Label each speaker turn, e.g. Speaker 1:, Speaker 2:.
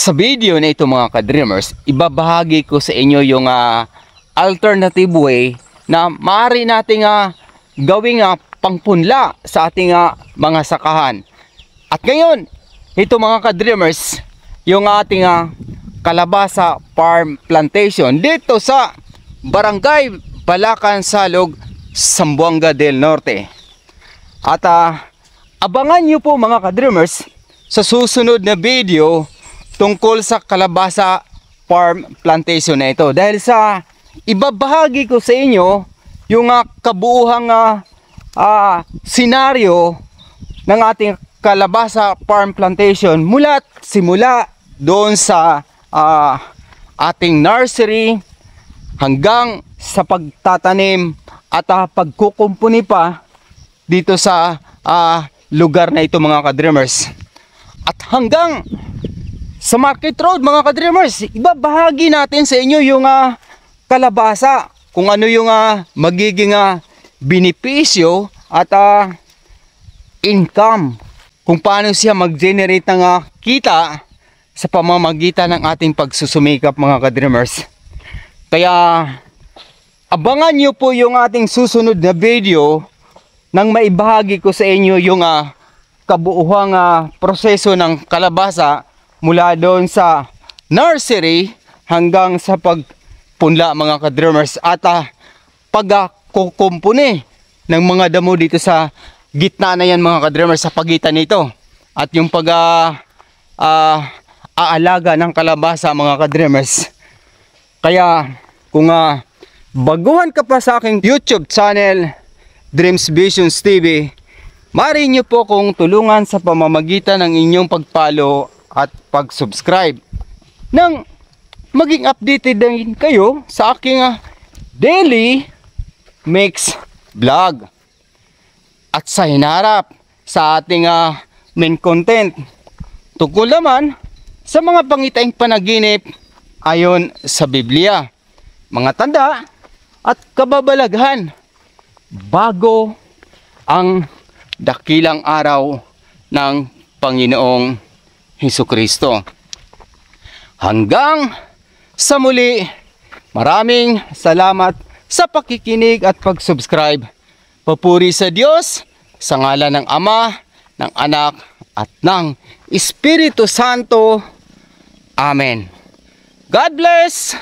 Speaker 1: Sa video na ito mga ka-dreamers, ibabahagi ko sa inyo yung alternative way na maaari nating gawing pangpunla sa ating mga sakahan. At ngayon, ito mga ka-dreamers, yung ating kalabasa farm plantation dito sa Barangay Balacan Salog, Zamboanga del Norte. At abangan nyo po mga ka-dreamers sa susunod na video tungkol sa kalabasa farm plantation na ito. Dahil sa ibabahagi ko sa inyo yung kabuuhang senaryo ng ating kalabasa farm plantation simula doon sa ating nursery hanggang sa pagtatanim at pagkukumpuni pa dito sa lugar na ito mga ka-dreamers. At hanggang sa Market Road mga ka-dreamers, ibabahagi natin sa inyo yung kalabasa, kung ano yung magiging benepisyo at income, kung paano siya mag-generate ng kita sa pamamagitan ng ating pagsusumikap mga ka-dreamers. Kaya abangan nyo po yung ating susunod na video nang maibahagi ko sa inyo yung kabuuhang proseso ng kalabasa mula doon sa nursery hanggang sa pagpunla mga ka-dreamers at pagkukumpuni ng mga damo dito sa gitna na yan mga ka-dreamers, sa pagitan nito, at yung aalaga ng kalabasa mga ka-dreamers. Kaya kung baguhan ka pa sa aking YouTube channel Dreams Visions TV, maaari nyo po kung tulungan sa pamamagitan ng inyong pag-follow at pag-subscribe nang maging updated din kayo sa aking daily mix vlog. At sa hinarap sa ating main content tungkol naman sa mga pangitaing panaginip ayon sa Biblia, mga tanda at kababalaghan bago ang dakilang araw ng Panginoong Hesukristo. Hanggang sa muli, maraming salamat sa pakikinig at pag-subscribe. Papuri sa Diyos, sa ngalan ng Ama, ng Anak, at ng Espiritu Santo. Amen. God bless!